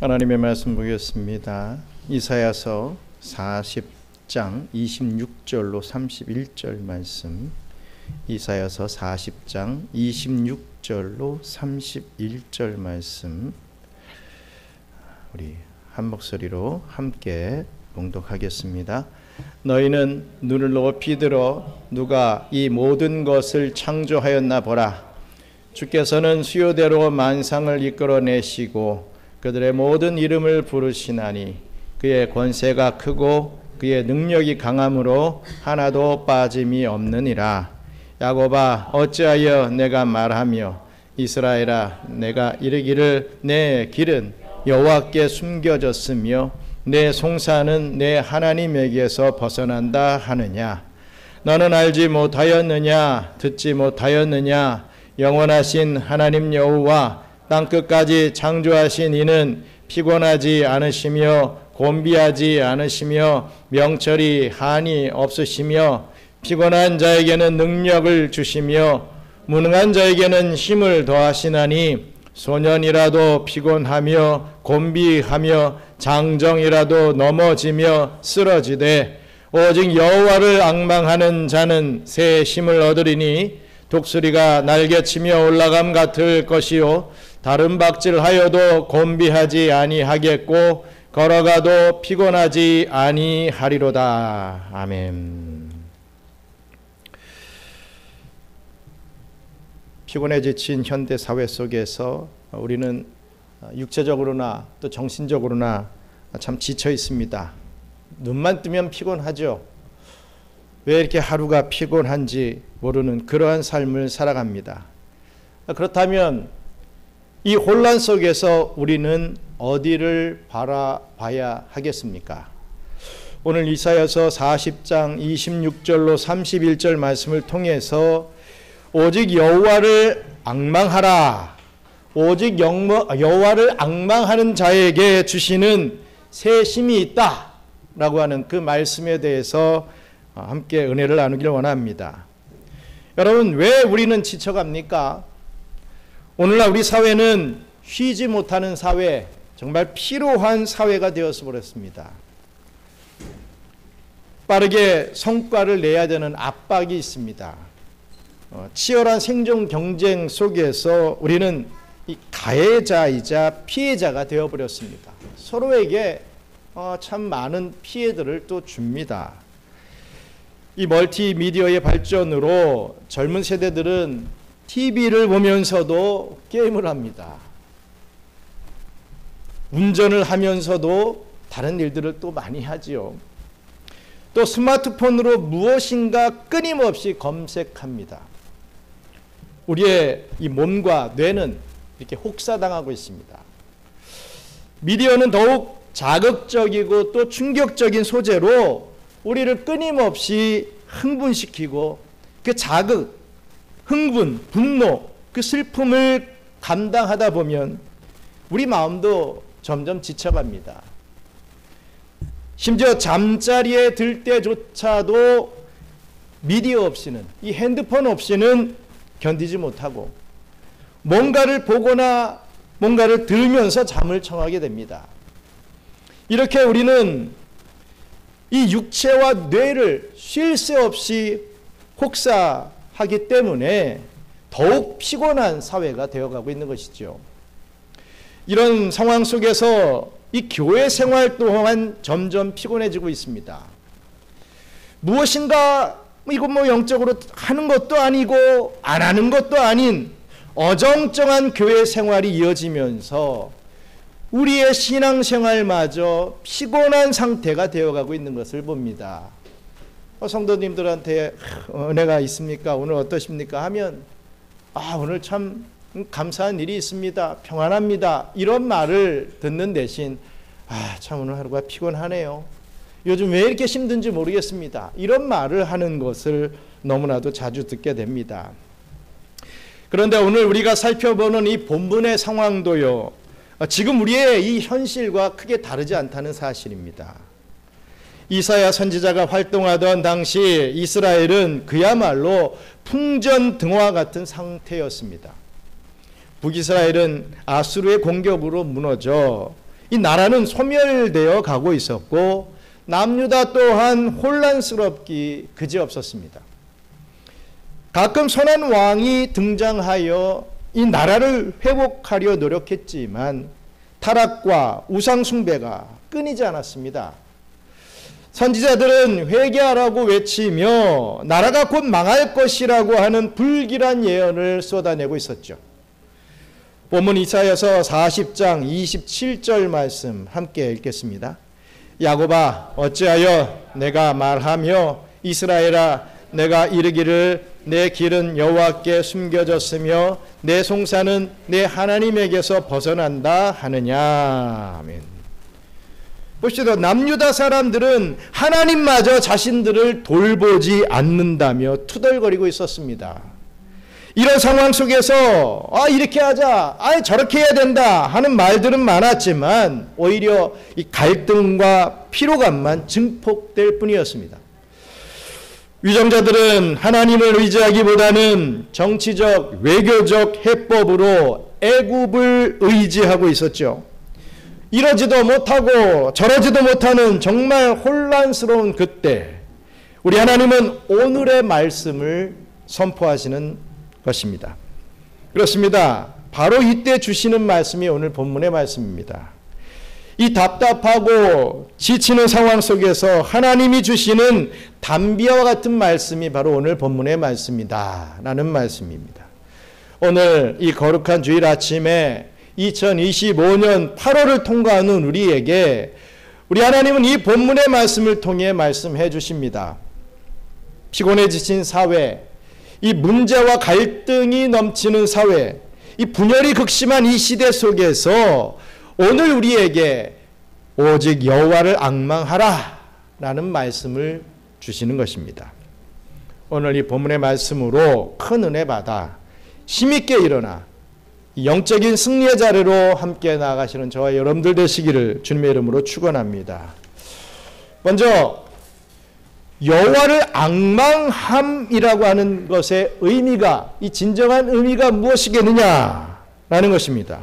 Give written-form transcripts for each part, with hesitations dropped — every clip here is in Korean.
하나님의 말씀 보겠습니다. 이사야서 40장 26절로 31절 말씀. 이사야서 40장 26절로 31절 말씀. 우리 한 목소리로 함께 봉독하겠습니다. 너희는 눈을 높이 들어 누가 이 모든 것을 창조하였나 보라. 주께서는 수요대로 만상을 이끌어내시고 그들의 모든 이름을 부르시나니 그의 권세가 크고 그의 능력이 강함으로 하나도 빠짐이 없느니라. 야곱아 어찌하여 내가 말하며 이스라엘아 내가 이르기를 내 길은 여호와께 숨겨졌으며 내 송사는 내 하나님에게서 벗어난다 하느냐. 너는 알지 못하였느냐 듣지 못하였느냐. 영원하신 하나님 여호와 땅끝까지 창조하신 이는 피곤하지 않으시며 곤비하지 않으시며 명철이 한이 없으시며 피곤한 자에게는 능력을 주시며 무능한 자에게는 힘을 더하시나니 소년이라도 피곤하며 곤비하며 장정이라도 넘어지며 쓰러지되 오직 여호와를 앙망하는 자는 새 힘을 얻으리니 독수리가 날개치며 올라감 같을 것이요 다른 박질하여도 곤비하지 아니하겠고 걸어가도 피곤하지 아니하리로다. 아멘. 피곤해 지친 현대 사회 속에서 우리는 육체적으로나 또 정신적으로나 참 지쳐 있습니다. 눈만 뜨면 피곤하죠. 왜 이렇게 하루가 피곤한지 모르는 그러한 삶을 살아갑니다. 그렇다면 이 혼란 속에서 우리는 어디를 바라봐야 하겠습니까? 오늘 이사야서 40장 26절로 31절 말씀을 통해서 오직 여호와를 앙망하라. 오직 여호와를 앙망하는 자에게 주시는 새 힘이 있다 라고 하는 그 말씀에 대해서 함께 은혜를 나누기를 원합니다. 여러분, 왜 우리는 지쳐갑니까? 오늘날 우리 사회는 쉬지 못하는 사회, 정말 피로한 사회가 되어서 버렸습니다. 빠르게 성과를 내야 되는 압박이 있습니다. 치열한 생존 경쟁 속에서 우리는 이 가해자이자 피해자가 되어버렸습니다. 서로에게 참 많은 피해들을 또 줍니다. 이 멀티미디어의 발전으로 젊은 세대들은 TV를 보면서도 게임을 합니다. 운전을 하면서도 다른 일들을 또 많이 하지요. 또 스마트폰으로 무엇인가 끊임없이 검색합니다. 우리의 이 몸과 뇌는 이렇게 혹사당하고 있습니다. 미디어는 더욱 자극적이고 또 충격적인 소재로 우리를 끊임없이 흥분시키고 그 자극, 흥분, 분노, 그 슬픔을 감당하다 보면 우리 마음도 점점 지쳐갑니다. 심지어 잠자리에 들 때조차도 미디어 없이는, 이 핸드폰 없이는 견디지 못하고 뭔가를 보거나 뭔가를 들으면서 잠을 청하게 됩니다. 이렇게 우리는 이 육체와 뇌를 쉴 새 없이 혹사하기 때문에 더욱 피곤한 사회가 되어가고 있는 것이죠. 이런 상황 속에서 이 교회 생활 또한 점점 피곤해지고 있습니다. 무엇인가 이거 영적으로 하는 것도 아니고 안 하는 것도 아닌 어정쩡한 교회 생활이 이어지면서 우리의 신앙생활마저 피곤한 상태가 되어가고 있는 것을 봅니다. 성도님들한테 은혜가 있습니까? 오늘 어떠십니까? 하면 오늘 참 감사한 일이 있습니다. 평안합니다. 이런 말을 듣는 대신 참 오늘 하루가 피곤하네요. 요즘 왜 이렇게 힘든지 모르겠습니다. 이런 말을 하는 것을 너무나도 자주 듣게 됩니다. 그런데 오늘 우리가 살펴보는 이 본문의 상황도요, 지금 우리의 이 현실과 크게 다르지 않다는 사실입니다. 이사야 선지자가 활동하던 당시 이스라엘은 그야말로 풍전등화 같은 상태였습니다. 북이스라엘은 아수르의 공격으로 무너져 이 나라는 소멸되어 가고 있었고 남유다 또한 혼란스럽기 그지없었습니다. 가끔 선한 왕이 등장하여 이 나라를 회복하려 노력했지만 타락과 우상 숭배가 끊이지 않았습니다. 선지자들은 회개하라고 외치며 나라가 곧 망할 것이라고 하는 불길한 예언을 쏟아내고 있었죠. 본문 이사야서 40장 27절 말씀 함께 읽겠습니다. 야곱아 어찌하여 내가 말하며 이스라엘아 내가 이르기를 내 길은 여호와께 숨겨졌으며 내 송사는 내 하나님에게서 벗어난다 하느냐. 아멘. 보시죠. 남유다 사람들은 하나님마저 자신들을 돌보지 않는다며 투덜거리고 있었습니다. 이런 상황 속에서 이렇게 하자, 저렇게 해야 된다 하는 말들은 많았지만 오히려 이 갈등과 피로감만 증폭될 뿐이었습니다. 위정자들은 하나님을 의지하기보다는 정치적, 외교적 해법으로 애굽을 의지하고 있었죠. 이러지도 못하고 저러지도 못하는 정말 혼란스러운 그때 우리 하나님은 오늘의 말씀을 선포하시는 것입니다. 그렇습니다. 바로 이때 주시는 말씀이 오늘 본문의 말씀입니다. 이 답답하고 지치는 상황 속에서 하나님이 주시는 담비와 같은 말씀이 바로 오늘 본문의 말씀이다 라는 말씀입니다. 오늘 이 거룩한 주일 아침에 2025년 8월을 통과하는 우리에게 우리 하나님은 이 본문의 말씀을 통해 말씀해 주십니다. 피곤해 지친 사회, 이 문제와 갈등이 넘치는 사회, 이 분열이 극심한 이 시대 속에서 오늘 우리에게 오직 여호와를 앙망하라 라는 말씀을 주시는 것입니다. 오늘 이 본문의 말씀으로 큰 은혜 받아 힘있게 일어나 영적인 승리의 자리로 함께 나아가시는 저와 여러분들 되시기를 주님의 이름으로 축원합니다. 먼저 여호와를 앙망함이라고 하는 것의 의미가, 이 진정한 의미가 무엇이겠느냐라는 것입니다.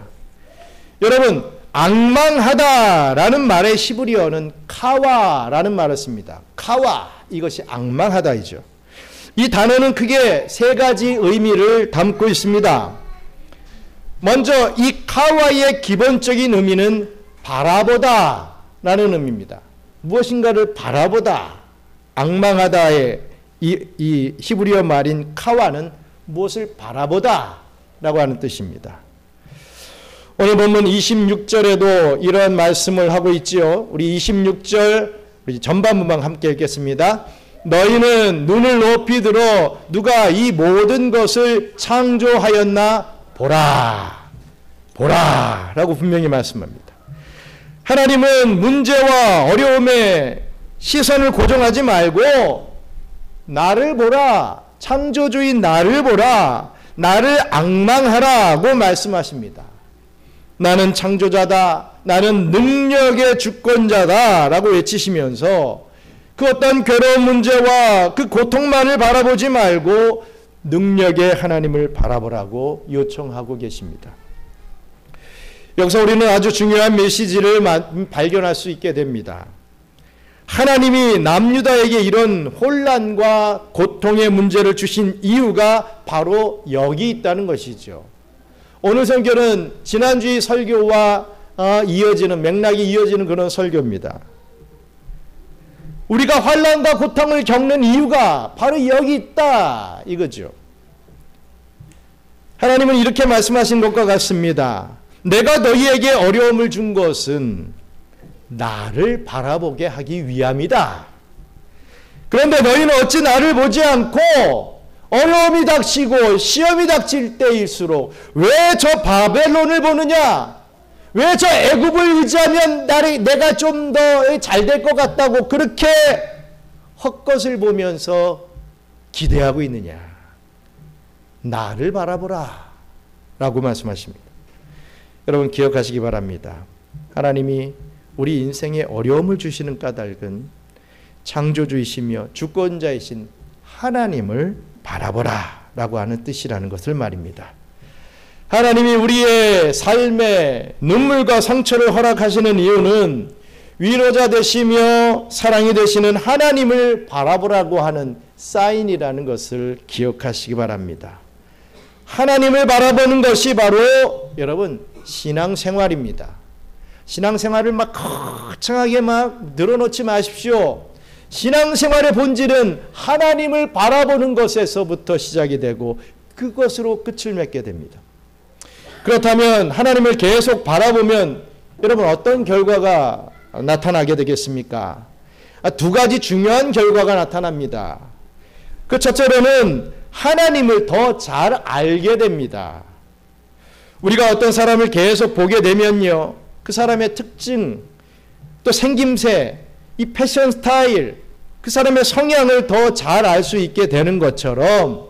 여러분, 앙망하다라는 말의 히브리어는 카와라는 말을 씁니다. 카와, 이것이 앙망하다이죠. 이 단어는 크게 세 가지 의미를 담고 있습니다. 먼저 이 카와의 기본적인 의미는 바라보다 라는 의미입니다. 무엇인가를 바라보다, 앙망하다의 이 히브리어 말인 카와는 무엇을 바라보다 라고 하는 뜻입니다. 오늘 본문 26절에도 이러한 말씀을 하고 있지요. 우리 26절 전반부만 함께 읽겠습니다. 너희는 눈을 높이 들어 누가 이 모든 것을 창조하였나 보라, 보라 라고 분명히 말씀합니다. 하나님은 문제와 어려움에 시선을 고정하지 말고 나를 보라, 창조주인 나를 보라, 나를 앙망하라고 말씀하십니다. 나는 창조자다, 나는 능력의 주권자다 라고 외치시면서 그 어떤 괴로운 문제와 그 고통만을 바라보지 말고 능력의 하나님을 바라보라고 요청하고 계십니다. 여기서 우리는 아주 중요한 메시지를 발견할 수 있게 됩니다. 하나님이 남유다에게 이런 혼란과 고통의 문제를 주신 이유가 바로 여기 있다는 것이죠. 오늘 설교는 지난주의 설교와 이어지는, 맥락이 이어지는 그런 설교입니다. 우리가 환난과 고통을 겪는 이유가 바로 여기 있다 이거죠. 하나님은 이렇게 말씀하신 것과 같습니다. 내가 너희에게 어려움을 준 것은 나를 바라보게 하기 위함이다. 그런데 너희는 어찌 나를 보지 않고 어려움이 닥치고 시험이 닥칠 때일수록 왜 저 바벨론을 보느냐? 왜 저 애굽을 의지하면 내가 좀 더 잘 될 것 같다고 그렇게 헛것을 보면서 기대하고 있느냐? 나를 바라보라 라고 말씀하십니다. 여러분 기억하시기 바랍니다. 하나님이 우리 인생에 어려움을 주시는 까닭은 창조주이시며 주권자이신 하나님을 바라보라 라고 하는 뜻이라는 것을 말입니다. 하나님이 우리의 삶에 눈물과 상처를 허락하시는 이유는 위로자 되시며 사랑이 되시는 하나님을 바라보라고 하는 사인이라는 것을 기억하시기 바랍니다. 하나님을 바라보는 것이 바로 여러분 신앙생활입니다. 신앙생활을 막 거창하게 막 늘어놓지 마십시오. 신앙생활의 본질은 하나님을 바라보는 것에서부터 시작이 되고 그것으로 끝을 맺게 됩니다. 그렇다면 하나님을 계속 바라보면 여러분 어떤 결과가 나타나게 되겠습니까? 두 가지 중요한 결과가 나타납니다. 그 첫째로는 하나님을 더 잘 알게 됩니다. 우리가 어떤 사람을 계속 보게 되면요, 그 사람의 특징, 또 생김새, 이 패션 스타일, 그 사람의 성향을 더 잘 알 수 있게 되는 것처럼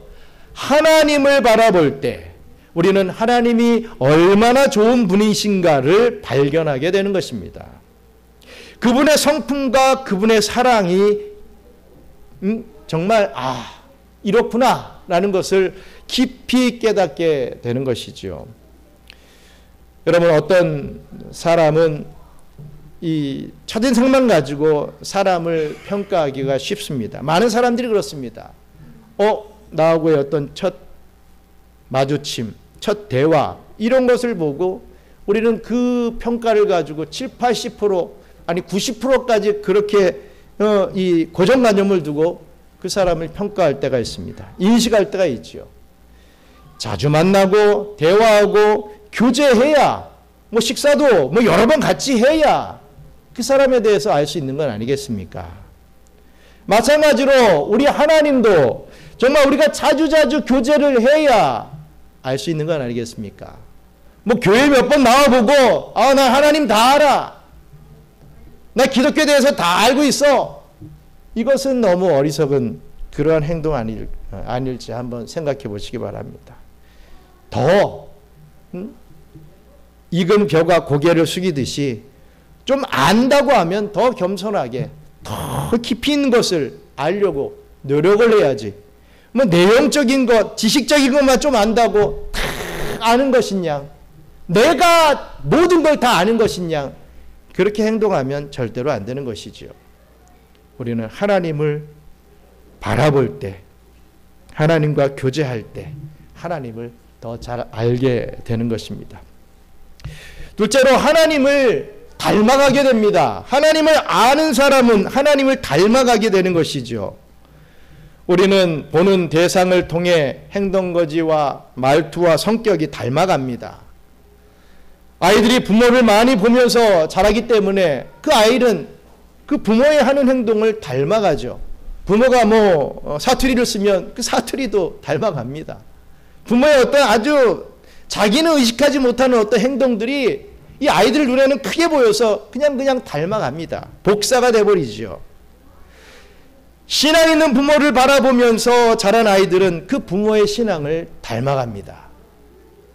하나님을 바라볼 때 우리는 하나님이 얼마나 좋은 분이신가를 발견하게 되는 것입니다. 그분의 성품과 그분의 사랑이 정말 이렇구나 라는 것을 깊이 깨닫게 되는 것이죠. 여러분 어떤 사람은 이 첫인상만 가지고 사람을 평가하기가 쉽습니다. 많은 사람들이 그렇습니다. 나하고의 어떤 첫 마주침, 첫 대화 이런 것을 보고 우리는 그 평가를 가지고 7, 80% 아니 90%까지 그렇게 이 고정관념을 두고 그 사람을 평가할 때가 있습니다. 인식할 때가 있죠. 자주 만나고 대화하고 교제해야 뭐 식사도 뭐 여러 번 같이 해야 그 사람에 대해서 알 수 있는 건 아니겠습니까? 마찬가지로 우리 하나님도 정말 우리가 자주자주 교제를 해야 알 수 있는 건 아니겠습니까? 뭐 교회 몇 번 나와보고 나 하나님 다 알아. 나 기독교에 대해서 다 알고 있어. 이것은 너무 어리석은 그러한 행동 아닐지 한번 생각해 보시기 바랍니다. 더 익은 벼가 고개를 숙이듯이 좀 안다고 하면 더 겸손하게 더 깊이 있는 것을 알려고 노력을 해야지. 뭐 내용적인 것, 지식적인 것만 좀 안다고 다 아는 것이냐, 내가 모든 걸 다 아는 것이냐, 그렇게 행동하면 절대로 안 되는 것이지요. 우리는 하나님을 바라볼 때, 하나님과 교제할 때 하나님을 더 잘 알게 되는 것입니다. 둘째로 하나님을 닮아가게 됩니다. 하나님을 아는 사람은 하나님을 닮아가게 되는 것이죠. 우리는 보는 대상을 통해 행동거지와 말투와 성격이 닮아갑니다. 아이들이 부모를 많이 보면서 자라기 때문에 그 아이는 그 부모의 하는 행동을 닮아가죠. 부모가 뭐 사투리를 쓰면 그 사투리도 닮아갑니다. 부모의 어떤 아주 자기는 의식하지 못하는 어떤 행동들이 이 아이들 눈에는 크게 보여서 그냥 닮아갑니다. 복사가 돼버리죠. 신앙 있는 부모를 바라보면서 자란 아이들은 그 부모의 신앙을 닮아갑니다.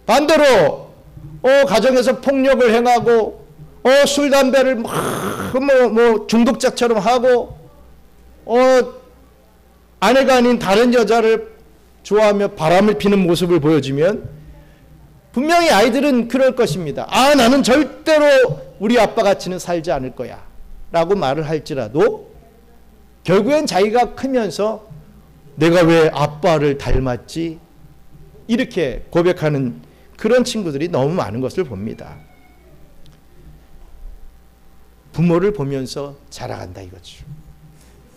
반대로 가정에서 폭력을 행하고 술 담배를 뭐 중독자처럼 하고 아내가 아닌 다른 여자를 좋아하며 바람을 피는 모습을 보여주면 분명히 아이들은 그럴 것입니다. 나는 절대로 우리 아빠 같이는 살지 않을 거야 라고 말을 할지라도 결국엔 자기가 크면서 내가 왜 아빠를 닮았지? 이렇게 고백하는 그런 친구들이 너무 많은 것을 봅니다. 부모를 보면서 자라간다 이거죠.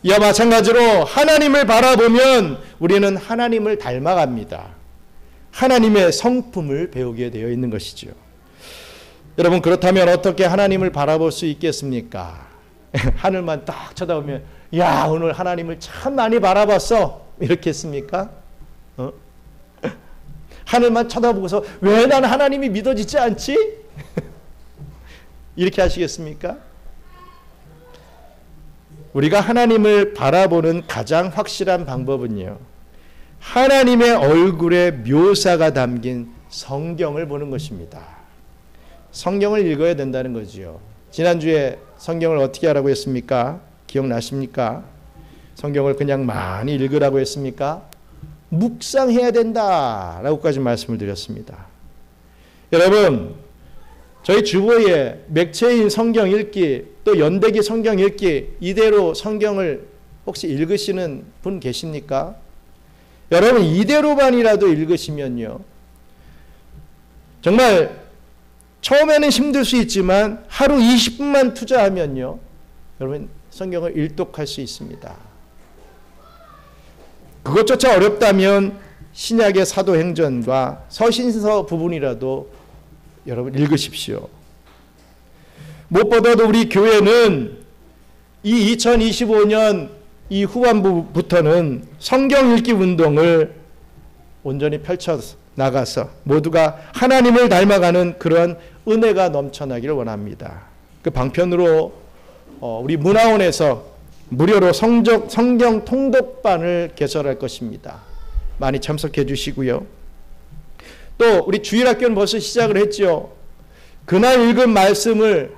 이와 마찬가지로 하나님을 바라보면 우리는 하나님을 닮아갑니다. 하나님의 성품을 배우게 되어 있는 것이죠. 여러분 그렇다면 어떻게 하나님을 바라볼 수 있겠습니까? 하늘만 딱 쳐다보면 야 오늘 하나님을 참 많이 바라봤어 이렇게 했습니까? 하늘만 쳐다보고서 왜 난 하나님이 믿어지지 않지? 이렇게 하시겠습니까? 우리가 하나님을 바라보는 가장 확실한 방법은요, 하나님의 얼굴의 묘사가 담긴 성경을 보는 것입니다. 성경을 읽어야 된다는 거지요. 지난주에 성경을 어떻게 하라고 했습니까? 기억나십니까? 성경을 그냥 많이 읽으라고 했습니까? 묵상해야 된다라고까지 말씀을 드렸습니다. 여러분, 저희 주보에 맥체인 성경 읽기, 또 연대기 성경 읽기, 이대로 성경을 혹시 읽으시는 분 계십니까? 여러분, 이대로만이라도 읽으시면요, 정말 처음에는 힘들 수 있지만 하루 20분만 투자하면요, 여러분 성경을 일독할 수 있습니다. 그것조차 어렵다면 신약의 사도행전과 서신서 부분이라도 여러분 읽으십시오. 무엇보다도 우리 교회는 이 2025년 이 후반부부터는 성경 읽기 운동을 온전히 펼쳐 나가서 모두가 하나님을 닮아가는 그런 은혜가 넘쳐나기를 원합니다. 그 방편으로 우리 문화원에서 무료로 성경 통독반을 개설할 것입니다. 많이 참석해 주시고요. 또 우리 주일학교는 벌써 시작을 했죠. 그날 읽은 말씀을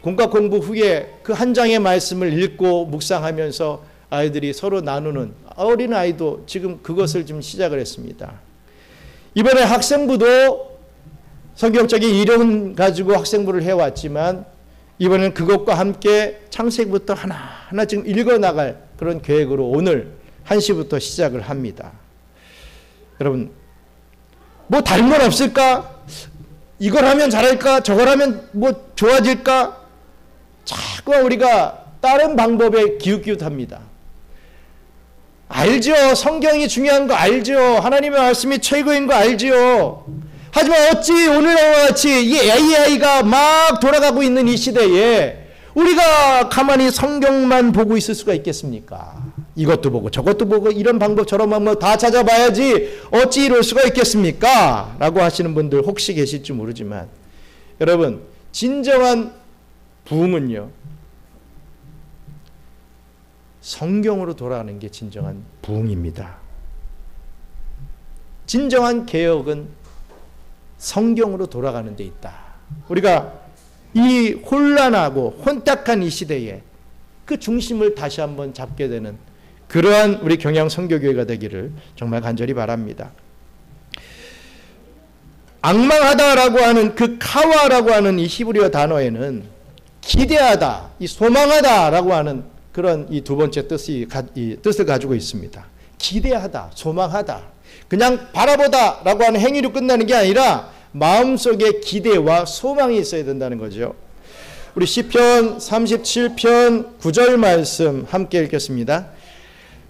공과 공부 후에 그 한 장의 말씀을 읽고 묵상하면서 아이들이 서로 나누는, 어린 아이도 지금 그것을 좀 시작을 했습니다. 이번에 학생부도 성경적인 이론 가지고 학생부를 해왔지만 이번에는 그것과 함께 창세기부터 하나하나 지금 읽어나갈 그런 계획으로 오늘 1시부터 시작을 합니다. 여러분, 뭐 다른 건 없을까? 이걸 하면 잘할까? 저걸 하면 뭐 좋아질까? 자꾸 우리가 다른 방법에 기웃기웃합니다. 알죠. 성경이 중요한 거 알죠. 하나님의 말씀이 최고인 거 알죠. 하지만 어찌 오늘날과 같이 이 AI가 막 돌아가고 있는 이 시대에 우리가 가만히 성경만 보고 있을 수가 있겠습니까? 이것도 보고 저것도 보고 이런 방법 저런 방법 다 찾아봐야지 어찌 이럴 수가 있겠습니까? 라고 하시는 분들 혹시 계실지 모르지만 여러분, 진정한 부흥은요, 성경으로 돌아가는 게 진정한 부흥입니다. 진정한 개혁은 성경으로 돌아가는 데 있다. 우리가 이 혼란하고 혼탁한 이 시대에 그 중심을 다시 한번 잡게 되는 그러한 우리 경양 선교교회가 되기를 정말 간절히 바랍니다. 앙망하다라고 하는 그 카와라고 하는 이 히브리어 단어에는 기대하다, 이 소망하다라고 하는 그런 이 두 번째 뜻을 가지고 있습니다. 기대하다, 소망하다, 그냥 바라보다라고 하는 행위로 끝나는 게 아니라 마음속에 기대와 소망이 있어야 된다는 거죠. 우리 시편 37편 9절 말씀 함께 읽겠습니다.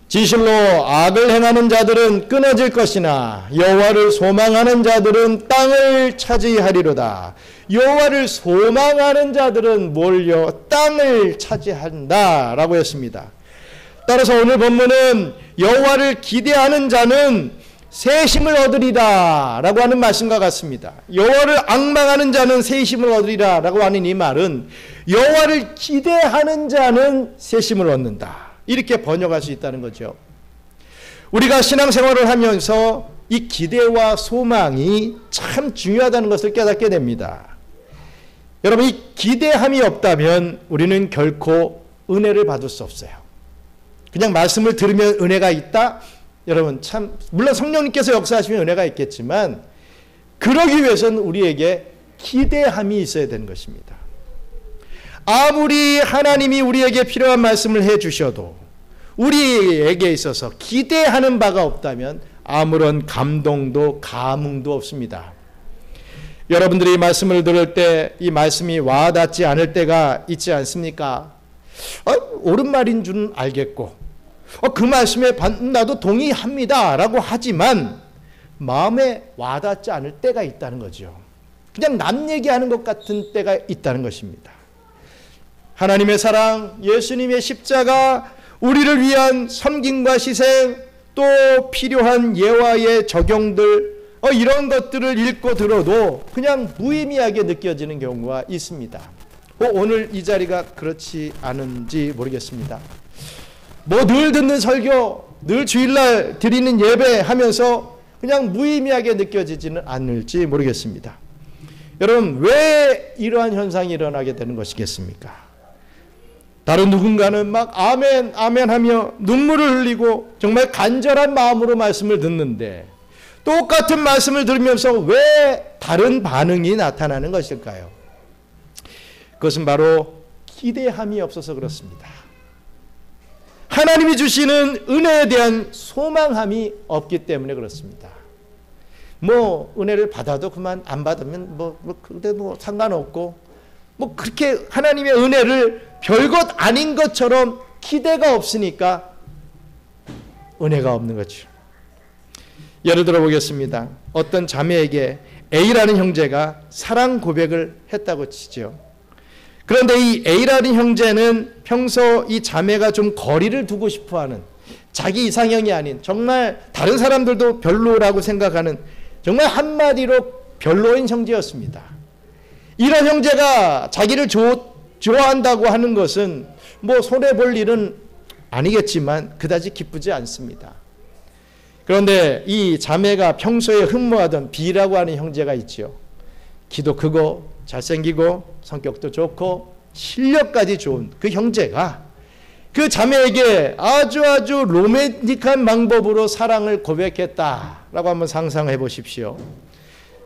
진실로 악을 행하는 자들은 끊어질 것이나 여호와를 소망하는 자들은 땅을 차지하리로다. 여호와를 소망하는 자들은 뭘요? 땅을 차지한다 라고 했습니다. 따라서 오늘 본문은 여호와를 기대하는 자는 새 힘을 얻으리라 라고 하는 말씀과 같습니다. 여호와를 앙망하는 자는 새 힘을 얻으리라 라고 하는 이 말은 여호와를 기대하는 자는 새 힘을 얻는다, 이렇게 번역할 수 있다는 거죠. 우리가 신앙생활을 하면서 이 기대와 소망이 참 중요하다는 것을 깨닫게 됩니다. 여러분, 이 기대함이 없다면 우리는 결코 은혜를 받을 수 없어요. 그냥 말씀을 들으면 은혜가 있다? 여러분, 참 물론 성령님께서 역사하시면 은혜가 있겠지만 그러기 위해서는 우리에게 기대함이 있어야 되는 것입니다. 아무리 하나님이 우리에게 필요한 말씀을 해주셔도 우리에게 있어서 기대하는 바가 없다면 아무런 감동도 감흥도 없습니다. 여러분들이 이 말씀을 들을 때 이 말씀이 와닿지 않을 때가 있지 않습니까? 옳은 말인 줄은 알겠고 그 말씀에 나도 동의합니다 라고 하지만 마음에 와닿지 않을 때가 있다는 거죠. 그냥 남 얘기하는 것 같은 때가 있다는 것입니다. 하나님의 사랑, 예수님의 십자가, 우리를 위한 섬김과 희생, 또 필요한 예화의 적용들, 이런 것들을 읽고 들어도 그냥 무의미하게 느껴지는 경우가 있습니다. 오늘 이 자리가 그렇지 않은지 모르겠습니다. 늘 듣는 설교, 늘 주일날 드리는 예배 하면서 그냥 무의미하게 느껴지지는 않을지 모르겠습니다. 여러분, 왜 이러한 현상이 일어나게 되는 것이겠습니까? 다른 누군가는 막 아멘 아멘 하며 눈물을 흘리고 정말 간절한 마음으로 말씀을 듣는데 똑같은 말씀을 들으면서 왜 다른 반응이 나타나는 것일까요? 그것은 바로 기대함이 없어서 그렇습니다. 하나님이 주시는 은혜에 대한 소망함이 없기 때문에 그렇습니다. 은혜를 받아도 그만, 안 받으면 근데 상관없고, 그렇게 하나님의 은혜를 별것 아닌 것처럼 기대가 없으니까 은혜가 없는 거죠. 예를 들어 보겠습니다. 어떤 자매에게 A라는 형제가 사랑 고백을 했다고 치죠. 그런데 이 A라는 형제는 평소 이 자매가 좀 거리를 두고 싶어하는, 자기 이상형이 아닌, 정말 다른 사람들도 별로라고 생각하는, 정말 한마디로 별로인 형제였습니다. 이런 형제가 자기를 좋아한다고 하는 것은 손해볼 일은 아니겠지만 그다지 기쁘지 않습니다. 그런데 이 자매가 평소에 흠모하던 B라고 하는 형제가 있죠. 키도 크고 잘생기고 성격도 좋고 실력까지 좋은 그 형제가 그 자매에게 아주 로맨틱한 방법으로 사랑을 고백했다라고 한번 상상해 보십시오.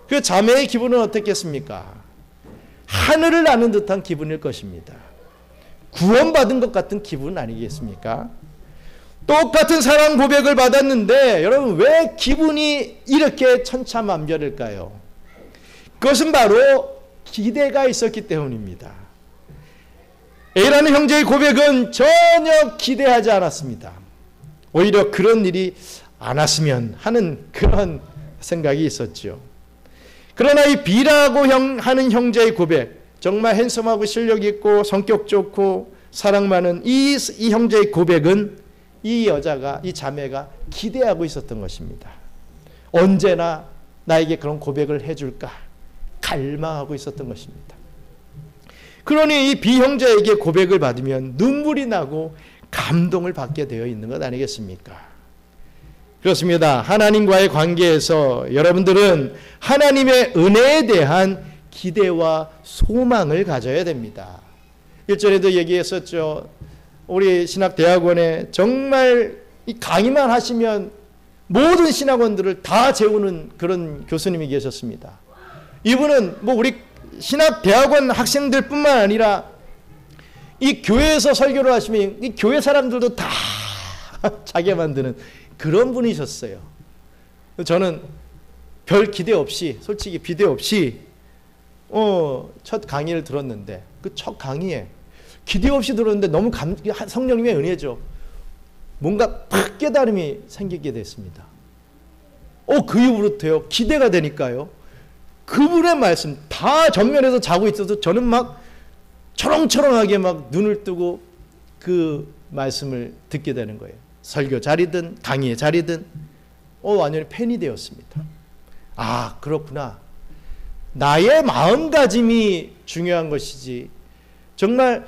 그 자매의 기분은 어떻겠습니까? 하늘을 나는 듯한 기분일 것입니다. 구원받은 것 같은 기분 아니겠습니까? 똑같은 사랑 고백을 받았는데 여러분, 왜 기분이 이렇게 천차만별일까요? 그것은 바로 기대가 있었기 때문입니다. A라는 형제의 고백은 전혀 기대하지 않았습니다. 오히려 그런 일이 안 왔으면 하는 그런 생각이 있었죠. 그러나 이 B라고 하는 형제의 고백, 정말 핸섬하고 실력 있고 성격 좋고 사랑 많은 이 형제의 고백은 이 여자가, 이 자매가 기대하고 있었던 것입니다. 언제나 나에게 그런 고백을 해줄까 갈망하고 있었던 것입니다. 그러니 이 B 형제에게 고백을 받으면 눈물이 나고 감동을 받게 되어 있는 것 아니겠습니까? 그렇습니다. 하나님과의 관계에서 여러분들은 하나님의 은혜에 대한 기대와 소망을 가져야 됩니다. 1절에도 얘기했었죠. 우리 신학대학원에 정말 이 강의만 하시면 모든 신학원들을 다 재우는 그런 교수님이 계셨습니다. 이분은 우리 신학대학원 학생들 뿐만 아니라 이 교회에서 설교를 하시면 이 교회 사람들도 다 자기 만드는 그런 분이셨어요. 저는 별 기대 없이, 솔직히 비대 없이 첫 강의를 들었는데, 그 첫 강의에 기대 없이 들었는데 너무 성령님의 은혜죠. 뭔가 팍 깨달음이 생기게 됐습니다. 그 이후부터요, 기대가 되니까요, 그분의 말씀 다 정면에서 자고 있어도 저는 막 초롱초롱하게 막 눈을 뜨고 그 말씀을 듣게 되는 거예요. 설교 자리든 강의의 자리든 완전히 팬이 되었습니다. 아, 그렇구나. 나의 마음가짐이 중요한 것이지, 정말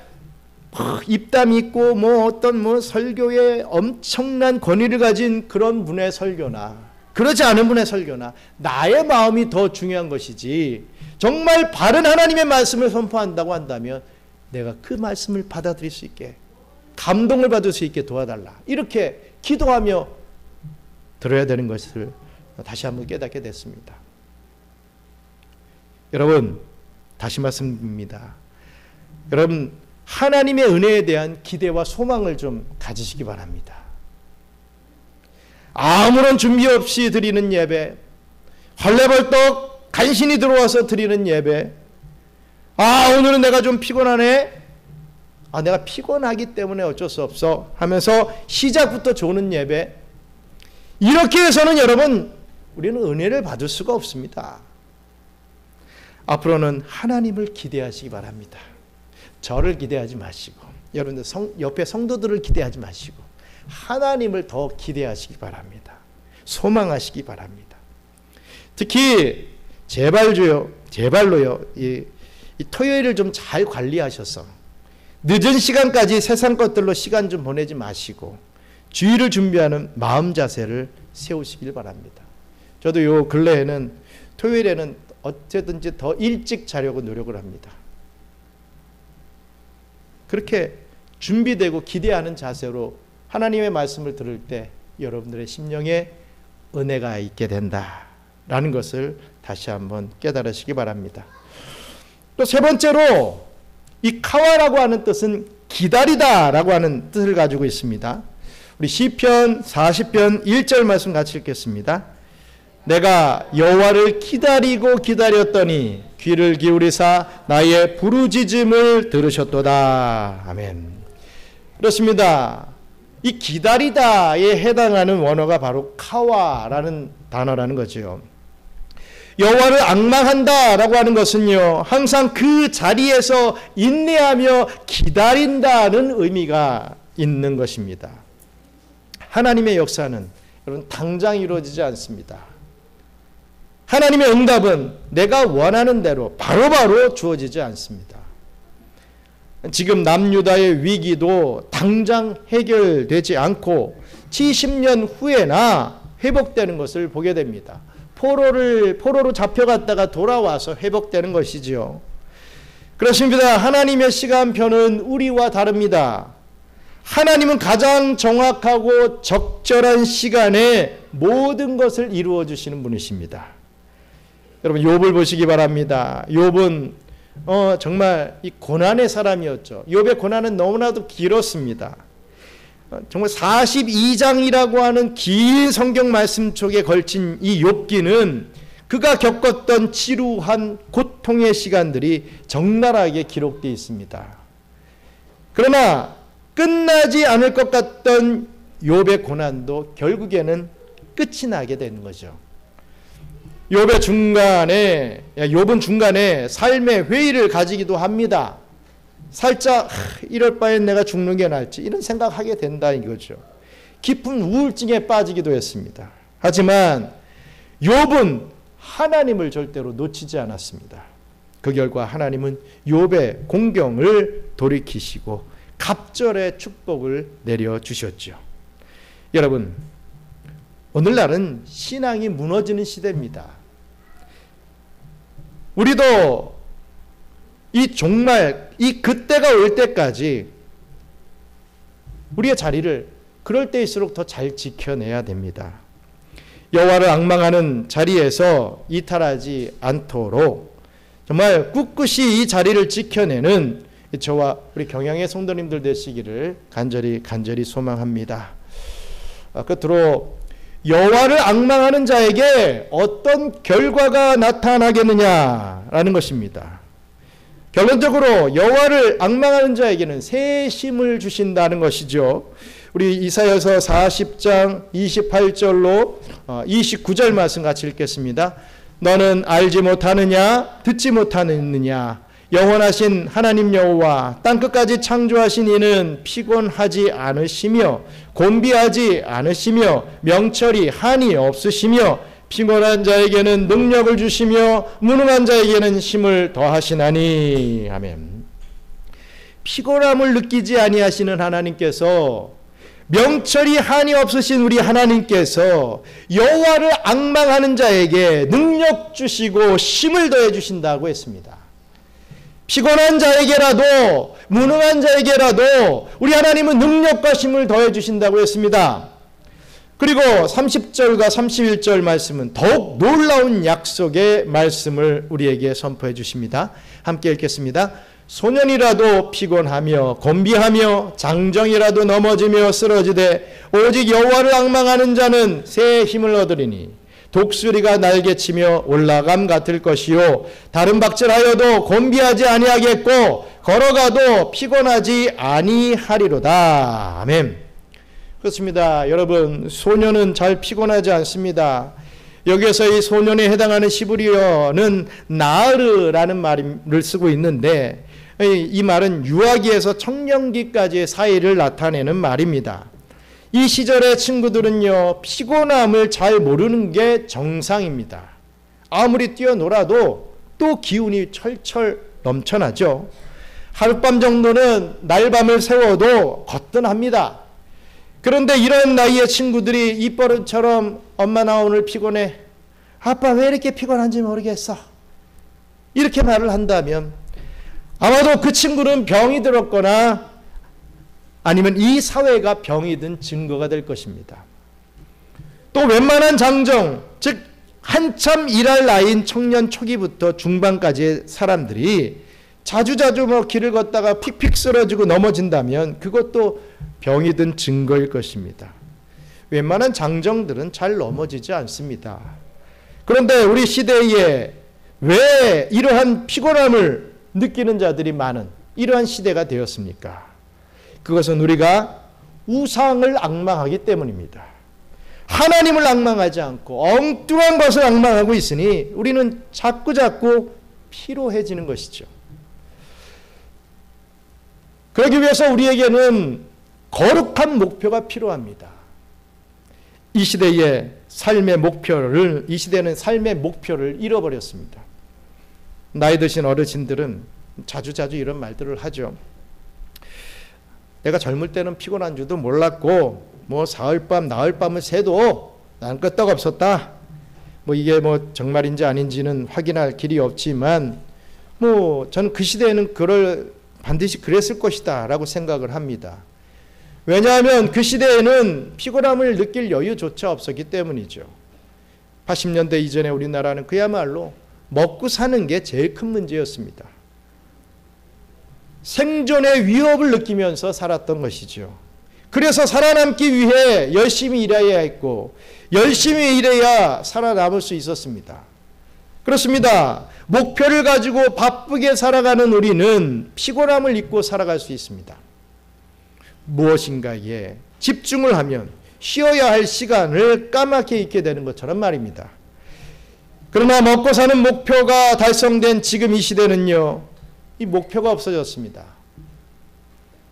입담 있고 어떤 설교에 엄청난 권위를 가진 그런 분의 설교나 그렇지 않은 분의 설교나 나의 마음이 더 중요한 것이지, 정말 바른 하나님의 말씀을 선포한다고 한다면 내가 그 말씀을 받아들일 수 있게, 감동을 받을 수 있게 도와달라, 이렇게 기도하며 들어야 되는 것을 다시 한번 깨닫게 됐습니다. 여러분, 다시 말씀드립니다. 여러분, 하나님의 은혜에 대한 기대와 소망을 좀 가지시기 바랍니다. 아무런 준비 없이 드리는 예배, 헐레벌떡 간신히 들어와서 드리는 예배, 오늘은 내가 좀 피곤하네, 내가 피곤하기 때문에 어쩔 수 없어 하면서 시작부터 조는 예배, 이렇게 해서는 여러분, 우리는 은혜를 받을 수가 없습니다. 앞으로는 하나님을 기대하시기 바랍니다. 저를 기대하지 마시고, 여러분들 옆에 성도들을 기대하지 마시고 하나님을 더 기대하시기 바랍니다. 소망하시기 바랍니다. 특히 제발로요, 이 토요일을 좀 잘 관리하셔서 늦은 시간까지 세상 것들로 시간 좀 보내지 마시고 주일을 준비하는 마음 자세를 세우시길 바랍니다. 저도 요 근래에는 토요일에는 어쨌든지 더 일찍 자려고 노력을 합니다. 그렇게 준비되고 기대하는 자세로 하나님의 말씀을 들을 때 여러분들의 심령에 은혜가 있게 된다라는 것을 다시 한번 깨달으시기 바랍니다. 또 세 번째로 이 카와라고 하는 뜻은 기다리다라고 하는 뜻을 가지고 있습니다. 우리 시편 40편 1절 말씀 같이 읽겠습니다. 내가 여호와를 기다리고 기다렸더니 귀를 기울이사 나의 부르짖음을 들으셨도다. 아멘. 그렇습니다. 이 기다리다에 해당하는 원어가 바로 카와라는 단어라는 거죠. 여호와를 앙망한다라고 하는 것은요, 항상 그 자리에서 인내하며 기다린다는 의미가 있는 것입니다. 하나님의 역사는 여러분 당장 이루어지지 않습니다. 하나님의 응답은 내가 원하는 대로 바로바로 주어지지 않습니다. 지금 남유다의 위기도 당장 해결되지 않고 70년 후에나 회복되는 것을 보게 됩니다. 포로로 잡혀갔다가 돌아와서 회복되는 것이지요. 그렇습니다. 하나님의 시간표는 우리와 다릅니다. 하나님은 가장 정확하고 적절한 시간에 모든 것을 이루어 주시는 분이십니다. 여러분 욥을 보시기 바랍니다. 욥은 정말 이 고난의 사람이었죠. 욥의 고난은 너무나도 길었습니다. 정말 42장이라고 하는 긴 성경 말씀 속에 걸친 이 욥기는 그가 겪었던 지루한 고통의 시간들이 적나라하게 기록되어 있습니다. 그러나 끝나지 않을 것 같던 욥의 고난도 결국에는 끝이 나게 되는 거죠. 욥은 중간에 삶의 회의를 가지기도 합니다. 살짝 이럴 바엔 내가 죽는 게 낫지 이런 생각하게 된다 이거죠. 깊은 우울증에 빠지기도 했습니다. 하지만 욥은 하나님을 절대로 놓치지 않았습니다. 그 결과 하나님은 욥의 공경을 돌이키시고 갑절의 축복을 내려주셨죠. 여러분 오늘날은 신앙이 무너지는 시대입니다. 우리도 정말 그때가 올 때까지 우리의 자리를 그럴 때일수록 더 잘 지켜내야 됩니다. 여호와를 앙망하는 자리에서 이탈하지 않도록 정말 꿋꿋이 이 자리를 지켜내는 저와 우리 경양의 성도님들 되시기를 간절히 소망합니다. 끝으로 여호와를 앙망하는 자에게 어떤 결과가 나타나겠느냐라는 것입니다. 결론적으로 여호와를 앙망하는 자에게는 새 힘을 주신다는 것이죠. 우리 이사야서 40장 28절로 29절 말씀 같이 읽겠습니다. 너는 알지 못하느냐 듣지 못하느냐 영원하신 하나님 여호와 땅끝까지 창조하신 이는 피곤하지 않으시며 곤비하지 않으시며 명철이 한이 없으시며 피곤한 자에게는 능력을 주시며 무능한 자에게는 힘을 더하시나니. 아멘. 피곤함을 느끼지 아니하시는 하나님께서, 명철이 한이 없으신 우리 하나님께서 여호와를 앙망하는 자에게 능력 주시고 힘을 더해 주신다고 했습니다. 피곤한 자에게라도 무능한 자에게라도 우리 하나님은 능력과 힘을 더해 주신다고 했습니다. 그리고 30절과 31절 말씀은 더욱 놀라운 약속의 말씀을 우리에게 선포해 주십니다. 함께 읽겠습니다. 소년이라도 피곤하며 곤비하며 장정이라도 넘어지며 쓰러지되 오직 여호와를 앙망하는 자는 새 힘을 얻으리니 독수리가 날개치며 올라감 같을 것이요 다른 박질하여도 곤비하지 아니하겠고 걸어가도 피곤하지 아니하리로다. 아멘. 그렇습니다. 여러분 소년은 잘 피곤하지 않습니다. 여기에서 이 소년에 해당하는 시브리어는 나으르라는 말을 쓰고 있는데 이 말은 유아기에서 청년기까지의 사이를 나타내는 말입니다. 이 시절의 친구들은요 피곤함을 잘 모르는 게 정상입니다. 아무리 뛰어놀아도 또 기운이 철철 넘쳐나죠. 하룻밤 정도는 날밤을 새워도 거뜬합니다. 그런데 이런 나이의 친구들이 입버릇처럼 엄마 나 오늘 피곤해. 아빠 왜 이렇게 피곤한지 모르겠어. 이렇게 말을 한다면 아마도 그 친구는 병이 들었거나 아니면 이 사회가 병이 든 증거가 될 것입니다. 또 웬만한 장정, 즉 한참 일할 나이인 청년 초기부터 중반까지의 사람들이 자주자주 뭐 길을 걷다가 픽픽 쓰러지고 넘어진다면 그것도 병이 든 증거일 것입니다. 웬만한 장정들은 잘 넘어지지 않습니다. 그런데 우리 시대에 왜 이러한 피곤함을 느끼는 자들이 많은 이러한 시대가 되었습니까? 그것은 우리가 우상을 앙망하기 때문입니다. 하나님을 앙망하지 않고 엉뚱한 것을 앙망하고 있으니 우리는 자꾸자꾸 피로해지는 것이죠. 그러기 위해서 우리에게는 거룩한 목표가 필요합니다. 이 시대는 삶의 목표를 잃어버렸습니다. 나이 드신 어르신들은 자주자주 이런 말들을 하죠. 내가 젊을 때는 피곤한 줄도 몰랐고 뭐 사흘밤 나흘밤을 새도 난 끄떡없었다. 뭐 이게 뭐 정말인지 아닌지는 확인할 길이 없지만 뭐 저는 그 시대에는 반드시 그랬을 것이다 라고 생각을 합니다. 왜냐하면 그 시대에는 피곤함을 느낄 여유조차 없었기 때문이죠. 80년대 이전에 우리나라는 그야말로 먹고 사는 게 제일 큰 문제였습니다. 생존의 위협을 느끼면서 살았던 것이죠. 그래서 살아남기 위해 열심히 일해야 했고 열심히 일해야 살아남을 수 있었습니다. 그렇습니다. 목표를 가지고 바쁘게 살아가는 우리는 피곤함을 잊고 살아갈 수 있습니다. 무엇인가에 집중을 하면 쉬어야 할 시간을 까맣게 잊게 되는 것처럼 말입니다. 그러나 먹고 사는 목표가 달성된 지금 이 시대는요, 이 목표가 없어졌습니다.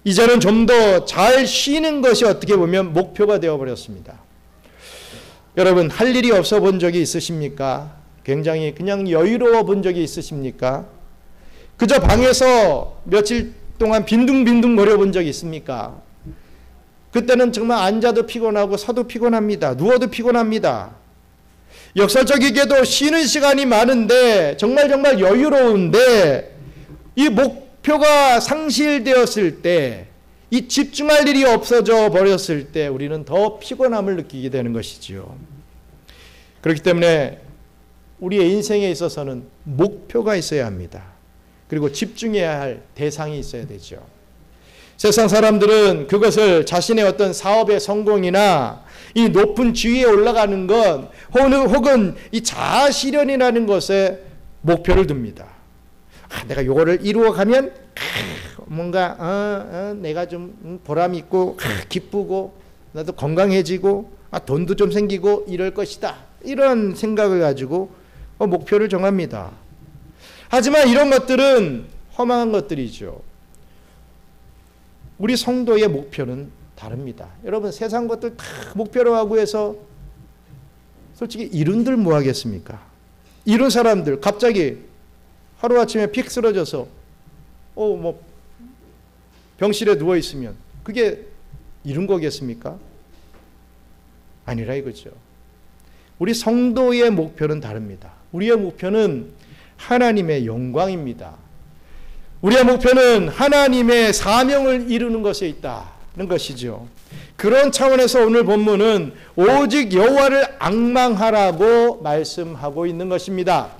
이제는 좀 더 잘 쉬는 것이 어떻게 보면 목표가 되어버렸습니다. 여러분, 할 일이 없어 본 적이 있으십니까? 굉장히 그냥 여유로워 본 적이 있으십니까? 그저 방에서 며칠 동안 빈둥빈둥 거려 본 적이 있습니까? 그때는 정말 앉아도 피곤하고 서도 피곤합니다. 누워도 피곤합니다. 역설적이게도 쉬는 시간이 많은데 정말 여유로운데 이 목표가 상실되었을 때, 이 집중할 일이 없어져 버렸을 때 우리는 더 피곤함을 느끼게 되는 것이지요. 그렇기 때문에 우리의 인생에 있어서는 목표가 있어야 합니다. 그리고 집중해야 할 대상이 있어야 되죠. 세상 사람들은 그것을 자신의 어떤 사업의 성공이나 이 높은 지위에 올라가는 것 혹은 이 자아 실현이라는 것에 목표를 둡니다. 내가 요거를 이루어가면 뭔가 내가 좀 보람 있고 기쁘고 나도 건강해지고 돈도 좀 생기고 이럴 것이다. 이런 생각을 가지고 목표를 정합니다. 하지만 이런 것들은 허망한 것들이죠. 우리 성도의 목표는 다릅니다. 여러분, 세상 것들 다 목표로 하고 해서 솔직히 이룬들 뭐 하겠습니까? 이룬 사람들 갑자기 하루아침에 픽 쓰러져서 뭐 병실에 누워 있으면 그게 이룬 거겠습니까? 아니라 이거죠. 우리 성도의 목표는 다릅니다. 우리의 목표는 하나님의 영광입니다. 우리의 목표는 하나님의 사명을 이루는 것에 있다는 것이죠. 그런 차원에서 오늘 본문은 오직 여호와를 앙망하라고 말씀하고 있는 것입니다.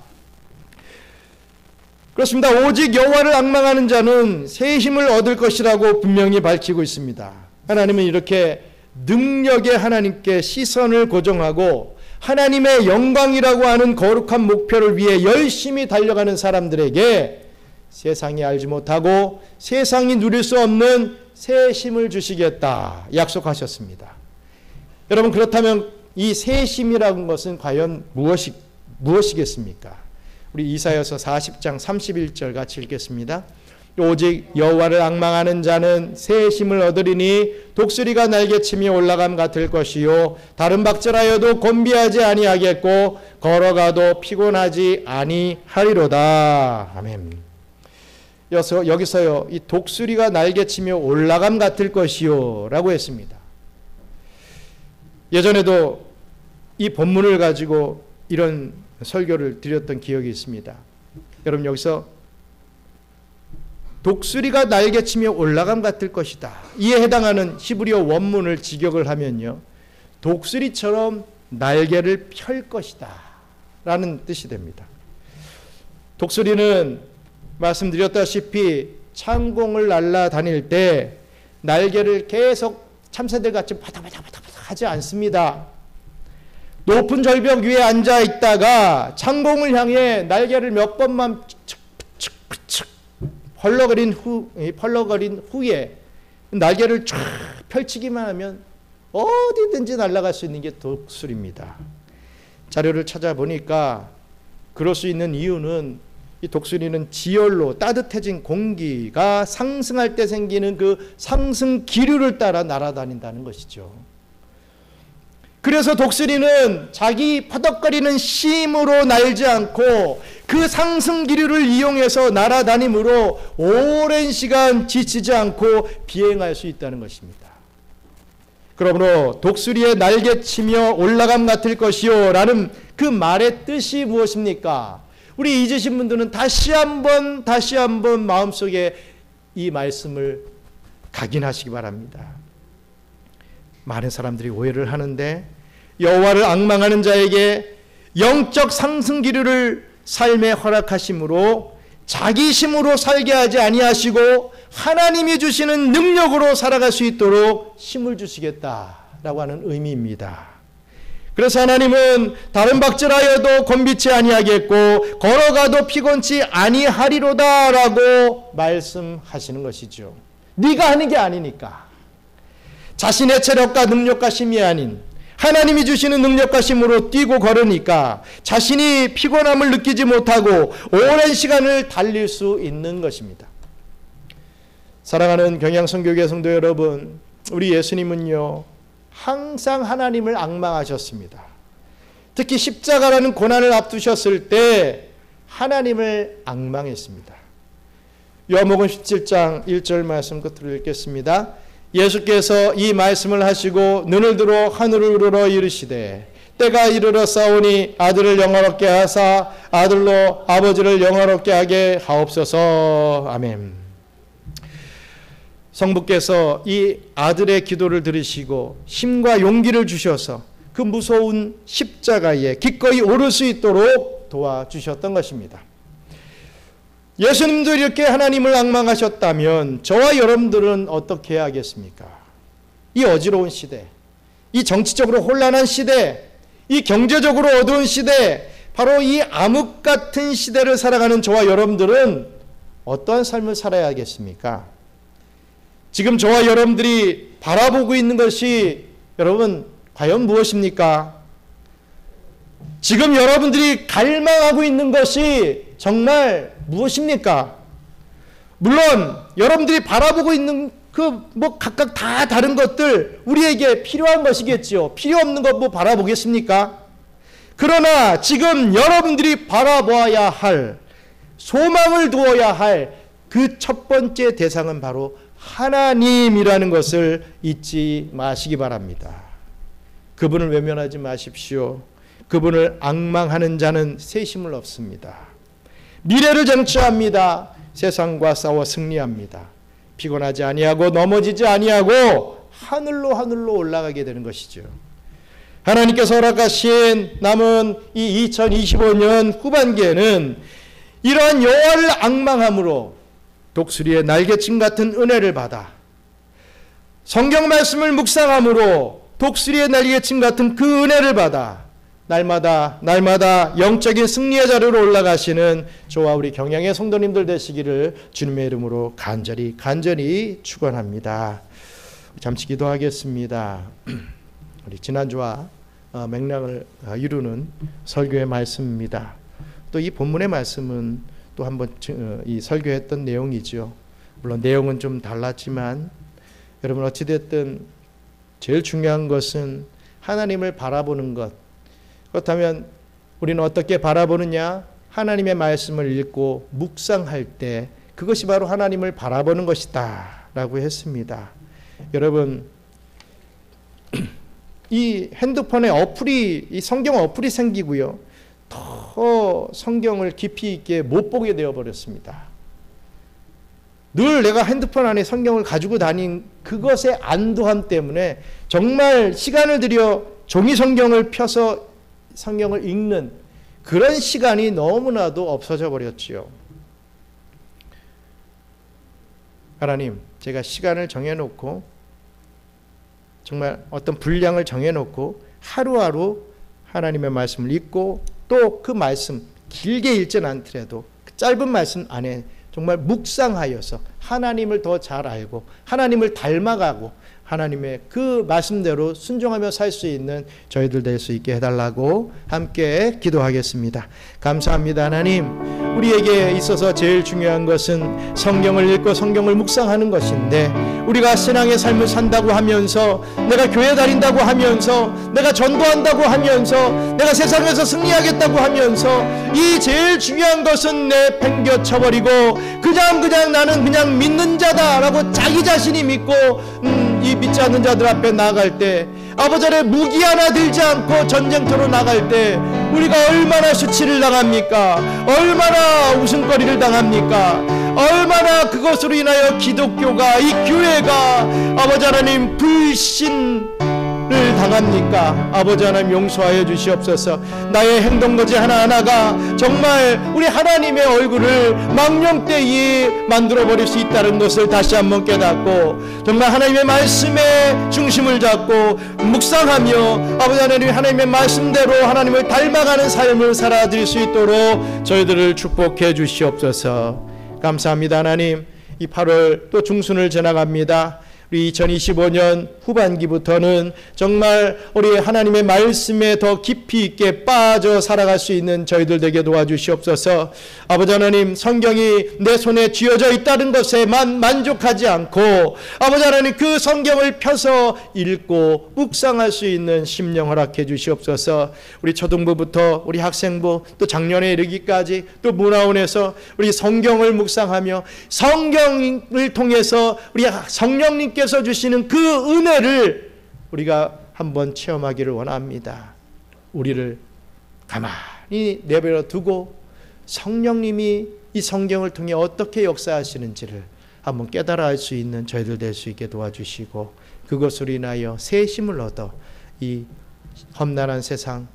그렇습니다. 오직 여호와를 앙망하는 자는 새 힘을 얻을 것이라고 분명히 밝히고 있습니다. 하나님은 이렇게 능력의 하나님께 시선을 고정하고 하나님의 영광이라고 하는 거룩한 목표를 위해 열심히 달려가는 사람들에게 세상이 알지 못하고 세상이 누릴 수 없는 새 힘을 주시겠다 약속하셨습니다. 여러분, 그렇다면 이 새 힘이라는 것은 과연 무엇이겠습니까? 우리 이사야서 40장 31절 같이 읽겠습니다. 오직 여호와를 앙망하는 자는 새 힘을 얻으리니 독수리가 날개치며 올라감 같을 것이요 다른 박질하여도 곤비하지 아니하겠고 걸어가도 피곤하지 아니하리로다. 아멘. 여기서요, 이 독수리가 날개치며 올라감 같을 것이요 라고 했습니다. 예전에도 이 본문을 가지고 이런 설교를 드렸던 기억이 있습니다. 여러분, 여기서 독수리가 날개치며 올라감 같을 것이다, 이에 해당하는 히브리어 원문을 직역을 하면요, 독수리처럼 날개를 펼 것이다 라는 뜻이 됩니다. 독수리는 말씀드렸다시피 창공을 날아다닐 때 날개를 계속 참새들같이 바닥바닥바닥 하지 않습니다. 높은 절벽 위에 앉아 있다가 창공을 향해 날개를 몇 번만 펄럭거린 후에 날개를 쫙 펼치기만 하면 어디든지 날아갈 수 있는 게 독수리입니다. 자료를 찾아보니까 그럴 수 있는 이유는 이 독수리는 지열로 따뜻해진 공기가 상승할 때 생기는 그 상승 기류를 따라 날아다닌다는 것이죠. 그래서 독수리는 자기 퍼덕거리는 심으로 날지 않고 그 상승 기류를 이용해서 날아다니므로 오랜 시간 지치지 않고 비행할 수 있다는 것입니다. 그러므로 독수리의 날개치며 올라감 같을 것이요 라는 그 말의 뜻이 무엇입니까? 우리 잊으신 분들은 다시 한번 마음속에 이 말씀을 각인하시기 바랍니다. 많은 사람들이 오해를 하는데 여호와를 앙망하는 자에게 영적 상승 기류를 삶에 허락하심으로 자기 힘으로 살게 하지 아니하시고 하나님이 주시는 능력으로 살아갈 수 있도록 힘을 주시겠다라고 하는 의미입니다. 그래서 하나님은 다른 박질하여도 곤비치 아니하겠고 걸어가도 피곤치 아니하리로다라고 말씀하시는 것이죠. 네가 하는 게 아니니까. 자신의 체력과 능력과 힘이 아닌 하나님이 주시는 능력과 힘으로 뛰고 걸으니까 자신이 피곤함을 느끼지 못하고 오랜 시간을 달릴 수 있는 것입니다. 사랑하는 경양선교회 성도 여러분, 우리 예수님은요 항상 하나님을 앙망하셨습니다. 특히 십자가라는 고난을 앞두셨을 때 하나님을 앙망했습니다. 요한복음 17장 1절 말씀 끝으로 읽겠습니다. 예수께서 이 말씀을 하시고 눈을 들어 하늘을 우러러 이르시되 때가 이르러 싸우니 아들을 영화롭게 하사 아들로 아버지를 영화롭게 하게 하옵소서. 아멘. 성부께서 이 아들의 기도를 들으시고 힘과 용기를 주셔서 그 무서운 십자가에 기꺼이 오를 수 있도록 도와주셨던 것입니다. 예수님도 이렇게 하나님을 앙망하셨다면 저와 여러분들은 어떻게 해야 하겠습니까? 이 어지러운 시대, 이 정치적으로 혼란한 시대, 이 경제적으로 어두운 시대, 바로 이 암흑 같은 시대를 살아가는 저와 여러분들은 어떠한 삶을 살아야 하겠습니까? 지금 저와 여러분들이 바라보고 있는 것이 여러분 과연 무엇입니까? 지금 여러분들이 갈망하고 있는 것이 정말 무엇입니까? 물론 여러분들이 바라보고 있는 그 각각 다 다른 것들 우리에게 필요한 것이겠지요. 필요 없는 것 바라보겠습니까? 그러나 지금 여러분들이 바라보아야 할, 소망을 두어야 할 그 첫 번째 대상은 바로 하나님이라는 것을 잊지 마시기 바랍니다. 그분을 외면하지 마십시오. 그분을 앙망하는 자는 새 힘을 얻습니다. 미래를 쟁취합니다. 세상과 싸워 승리합니다. 피곤하지 아니하고 넘어지지 아니하고 하늘로 올라가게 되는 것이죠. 하나님께서 허락하신 남은 이 2025년 후반기에는 이러한 여호와를 앙망함으로 독수리의 날개침 같은 은혜를 받아 성경 말씀을 묵상함으로 독수리의 날개침 같은 그 은혜를 받아 날마다 영적인 승리의 자리로 올라가시는 저와 우리 경양의 성도님들 되시기를 주님의 이름으로 간절히 축원합니다. 잠시 기도하겠습니다. 우리 지난주와 맥락을 이루는 설교의 말씀입니다. 또 이 본문의 말씀은 또 한번 이 설교했던 내용이죠. 물론 내용은 좀 달랐지만 여러분 어찌됐든 제일 중요한 것은 하나님을 바라보는 것. 그렇다면 우리는 어떻게 바라보느냐? 하나님의 말씀을 읽고 묵상할 때 그것이 바로 하나님을 바라보는 것이다 라고 했습니다. 여러분 이 핸드폰에 이 성경 어플이 생기고요. 더 성경을 깊이 있게 못 보게 되어버렸습니다. 늘 내가 핸드폰 안에 성경을 가지고 다닌 그것의 안도함 때문에 정말 시간을 들여 종이 성경을 펴서 성경을 읽는 그런 시간이 너무나도 없어져 버렸지요. 하나님, 제가 시간을 정해놓고 정말 어떤 분량을 정해놓고 하루하루 하나님의 말씀을 읽고 또 그 말씀 길게 읽지는 않더라도 그 짧은 말씀 안에 정말 묵상하여서 하나님을 더 잘 알고 하나님을 닮아가고 하나님의 그 말씀대로 순종하며 살 수 있는 저희들 될 수 있게 해달라고 함께 기도하겠습니다. 감사합니다. 하나님, 우리에게 있어서 제일 중요한 것은 성경을 읽고 성경을 묵상하는 것인데, 우리가 신앙의 삶을 산다고 하면서, 내가 교회 다닌다고 하면서, 내가 전도한다고 하면서, 내가 세상에서 승리하겠다고 하면서 이 제일 중요한 것은 내팽겨쳐버리고 그냥 나는 그냥 믿는 자다라고 자기 자신이 믿고 이 믿지 않는 자들 앞에 나아갈 때, 아버지 안에 무기 하나 들지 않고 전쟁터로 나갈 때 우리가 얼마나 수치를 당합니까? 얼마나 웃음거리를 당합니까? 얼마나 그것으로 인하여 기독교가, 이 교회가 아버지 하나님 불신을 당합니까? 아버지 하나님 용서하여 주시옵소서. 나의 행동거지 하나하나가 정말 우리 하나님의 얼굴을 망령되이 만들어버릴 수 있다는 것을 다시 한번 깨닫고, 정말 하나님의 말씀에 중심을 잡고 묵상하며 아버지 하나님의 말씀대로 하나님을 닮아가는 삶을 살아드릴 수 있도록 저희들을 축복해 주시옵소서. 감사합니다. 하나님, 이 8월 또 중순을 지나갑니다. 우리 2025년 후반기부터는 정말 우리 하나님의 말씀에 더 깊이 있게 빠져 살아갈 수 있는 저희들 되게 도와주시옵소서. 아버지 하나님, 성경이 내 손에 쥐어져 있다는 것에만 만족하지 않고 아버지 하나님, 그 성경을 펴서 읽고 묵상할 수 있는 심령 허락해 주시옵소서. 우리 초등부부터 우리 학생부 또 작년에 이르기까지 또 문화원에서 우리 성경을 묵상하며 성경을 통해서 우리 성령님께 께서 주시는 그 은혜를 우리가 한번 체험하기를 원합니다. 우리를 가만히 내버려 두고 성령님이 이 성경을 통해 어떻게 역사하시는지를 한번 깨달아 알 수 있는 저희들 될 수 있게 도와주시고, 그것으로 인하여 새 힘을 얻어 이 험난한 세상,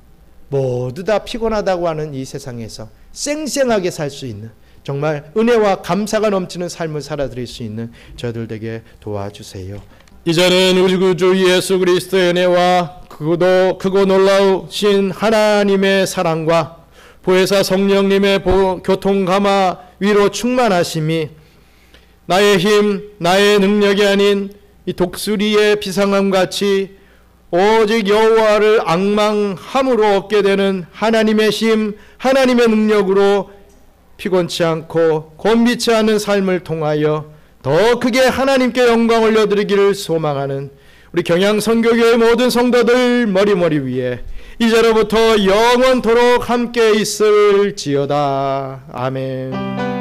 모두 다 피곤하다고 하는 이 세상에서 쌩쌩하게 살 수 있는, 정말 은혜와 감사가 넘치는 삶을 살아드릴 수 있는 저희들 되게 도와주세요. 이제는 우리 구주 예수 그리스도의 은혜와 크고 놀라우신 하나님의 사랑과 보혜사 성령님의 교통 감화 위로 충만하심이 나의 힘, 나의 능력이 아닌 이 독수리의 비상함같이 오직 여호와를 앙망함으로 얻게 되는 하나님의 힘, 하나님의 능력으로 피곤치 않고 곤비치 않은 삶을 통하여 더 크게 하나님께 영광 올려드리기를 소망하는 우리 경양선교교회 모든 성도들 머리 위에 이제로부터 영원토록 함께 있을지어다. 아멘.